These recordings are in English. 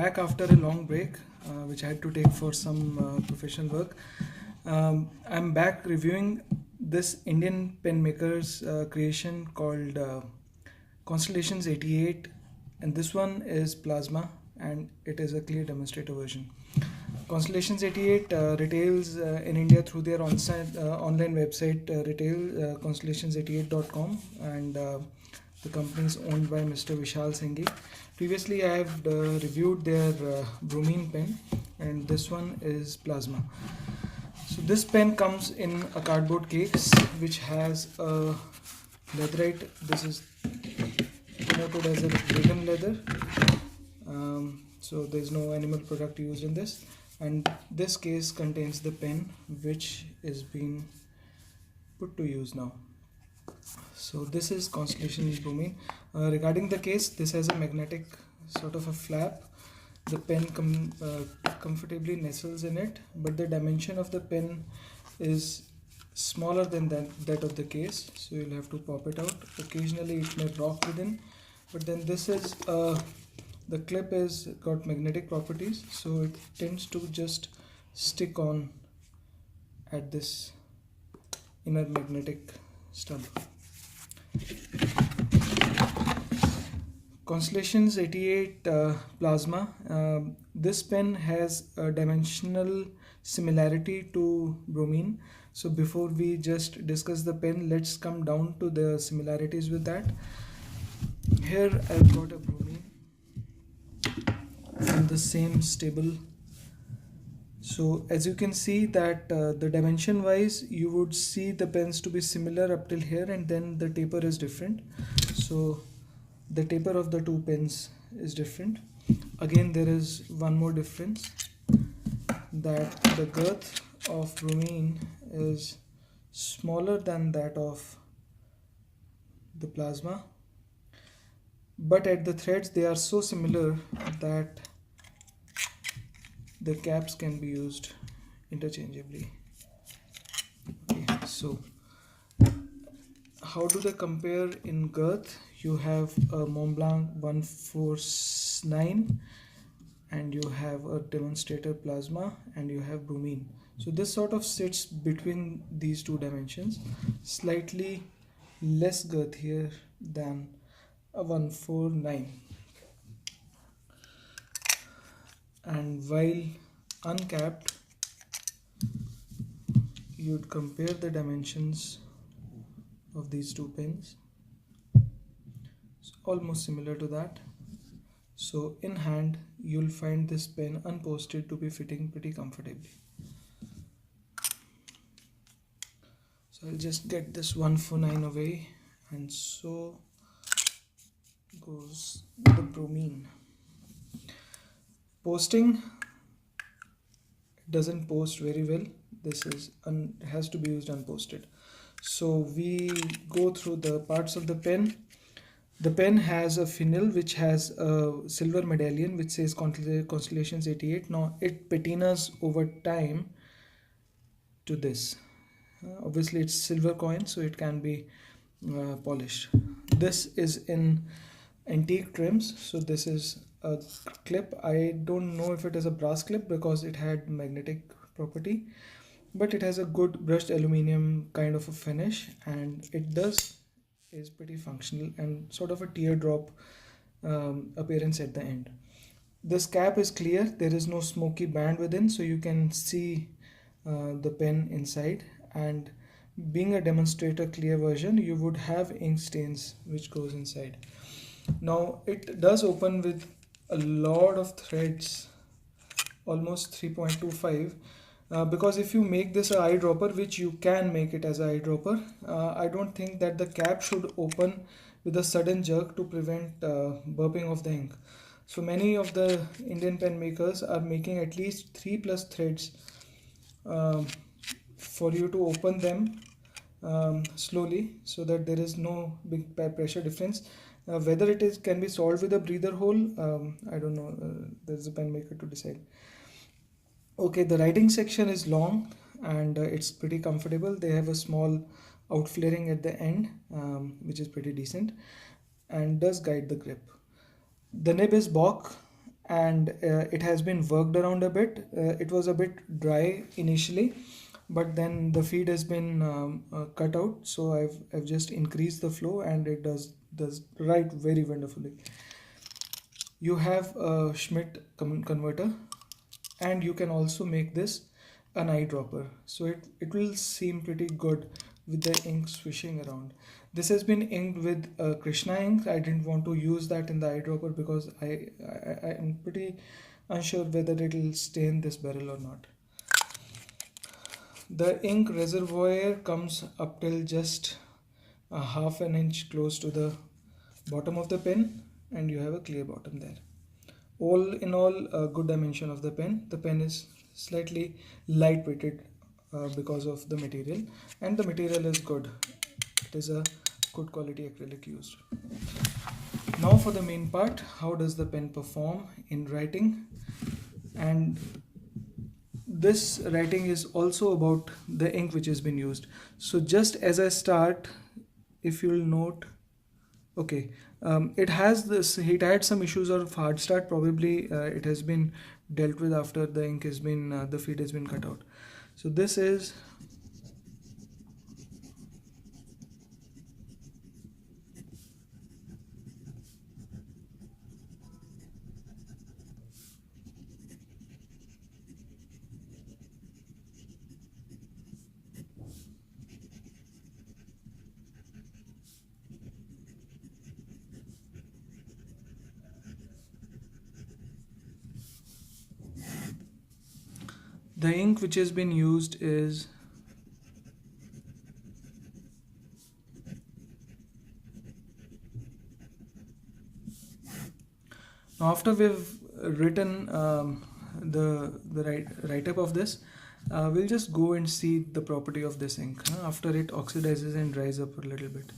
back after a long break, which I had to take for some professional work. I'm back reviewing this Indian pen maker's creation called Constellations 88, and this one is plasma, and it is a clear demonstrator version. Constellations 88 retails in India through their online website retail constellations88.com, and the company is owned by Mr. Vishal Singhi. Previously, I have reviewed their bromine pen, and this one is plasma. So this pen comes in a cardboard case which has a leatherite. This is denoted as a vegan leather. So there is no animal product used in this, and this case contains the pen which is being put to use now. So this is Constellation bromine. Regarding the case, this has a magnetic sort of a flap. The pen comfortably nestles in it, but the dimension of the pen is smaller than that of the case, so you'll have to pop it out. Occasionally it may rock within, but then this is the clip is got magnetic properties, so it tends to just stick on at this inner magnetic stub. Constellations 88 plasma. This pen has a dimensional similarity to bromine. So before we just discuss the pen, let's come down to the similarities with that. Here I've got a bromine in the same stable. So as you can see that the dimension wise you would see the pens to be similar up till here, and then the taper is different. So the taper of the two pens is different. Again, there is one more difference, that the girth of bromine is smaller than that of the plasma, but at the threads they are so similar that the caps can be used interchangeably. Okay, so how do they compare in girth? You have a Montblanc 149, and you have a Demonstrator plasma, and you have bromine. So this sort of sits between these two dimensions, slightly less girth here than a 149. And while uncapped, you'd compare the dimensions of these two pens. It's almost similar to that. So in hand, you'll find this pen unposted to be fitting pretty comfortably. So I'll just get this 149 away, and so goes the bromine. Posting doesn't post very well. This is has to be used unposted. So we go through the parts of the pen. The pen has a finial which has a silver medallion which says Constellations 88. Now it patinas over time to this. Obviously it's silver coin, so it can be polished. This is in antique trims, so this is a clip. I don't know if it is a brass clip because it had magnetic property, but it has a good brushed aluminum kind of a finish, and it is pretty functional and sort of a teardrop appearance at the end. This cap is clear, there is no smoky band within, so you can see the pen inside, and being a demonstrator clear version, you would have ink stains which goes inside. Now it does open with a lot of threads, almost 3.25, because if you make this an eyedropper, which you can make it as an eyedropper, I don't think that the cap should open with a sudden jerk to prevent burping of the ink. So many of the Indian pen makers are making at least 3+ threads for you to open them slowly, so that there is no big pressure difference. Whether it can be solved with a breather hole, I don't know. There's a pen maker to decide. Okay, the writing section is long, and it's pretty comfortable. They have a small outflaring at the end, which is pretty decent and does guide the grip. The nib is Bock, and it has been worked around a bit. It was a bit dry initially, but then the feed has been cut out, so I've just increased the flow, and it does write very wonderfully. You have a Schmidt converter, and you can also make this an eyedropper, so it will seem pretty good with the ink swishing around. This has been inked with Krishna ink. I didn't want to use that in the eyedropper because I am pretty unsure whether it will stain this barrel or not. The ink reservoir comes up till just a half an inch close to the bottom of the pen, and you have a clear bottom there. All in all, a good dimension of the pen. The pen is slightly lightweighted because of the material, and the material is good. It is a good quality acrylic used. Now for the main part, how does the pen perform in writing? And this writing is also about the ink which has been used. So just as I start, if you'll note, okay, it had some issues of hard start. Probably it has been dealt with after the ink has been the feed has been cut out. So this is the ink which has been used is now after we've written the write-up of this, we'll just go and see the property of this ink after it oxidizes and dries up a little bit.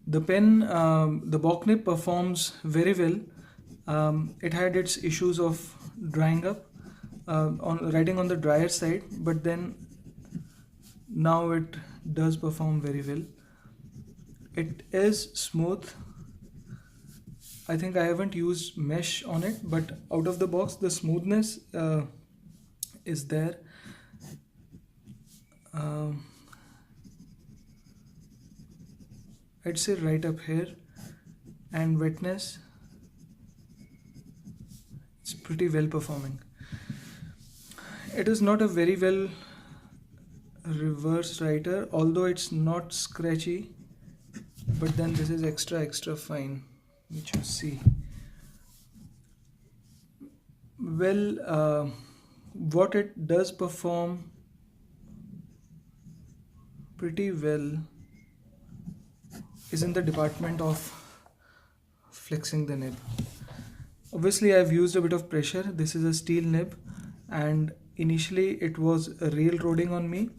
The pen, the Bock nib performs very well. It had its issues of drying up, on writing on the drier side, but then now it does perform very well. It is smooth. I think I haven't used mesh on it, but out of the box the smoothness is there. I'd say right up here, and wetness, it's pretty well performing. It is not a very well reverse writer, although it's not scratchy, but then this is extra fine, which you see. Well, what it does perform pretty well is in the department of flexing the nib. Obviously I've used a bit of pressure. This is a steel nib, and initially it was railroading on me,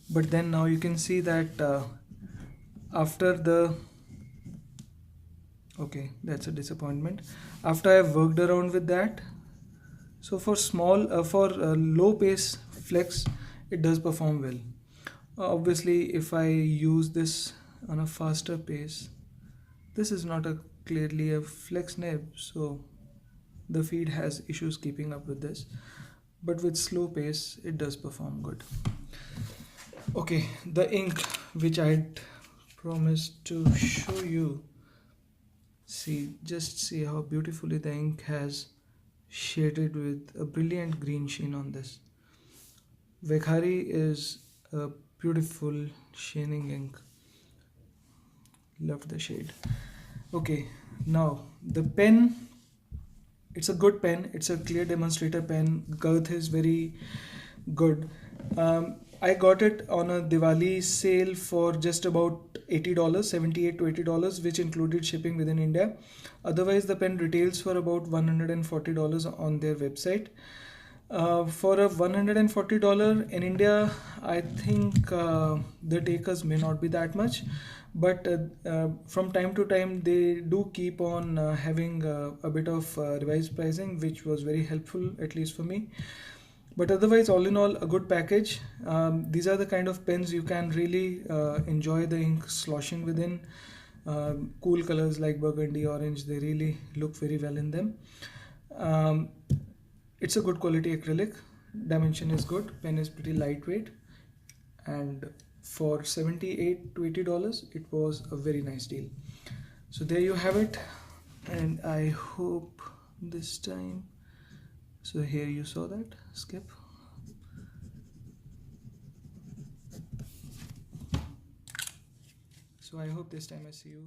but then now you can see that after the okay, that's a disappointment. After I've worked around with that, so for low pace flex, it does perform well. Obviously if I use this on a faster pace, this is not clearly a flex nib, so the feed has issues keeping up with this, but with slow pace it does perform good. Okay, the ink which I had promised to show you, just see how beautifully the ink has shaded with a brilliant green sheen on this. Vekhari is a beautiful shining ink. Love the shade. Okay, now the pen, it's a good pen. It's a clear demonstrator pen. Girth is very good. I got it on a Diwali sale for just about $80, $78 to $80, which included shipping within India. Otherwise the pen retails for about $140 on their website. For a $140 in India, I think the takers may not be that much, but from time to time they do keep on having a bit of revised pricing, which was very helpful, at least for me. But otherwise, all in all, a good package. These are the kind of pens you can really enjoy the ink sloshing within. Cool colors like burgundy, orange, they really look very well in them. Um, it's a good quality acrylic. Dimension is good. Pen is pretty lightweight, and for $78 to $80, it was a very nice deal. So there you have it, and I hope this time. So here you saw that skip. So I hope this time I see you.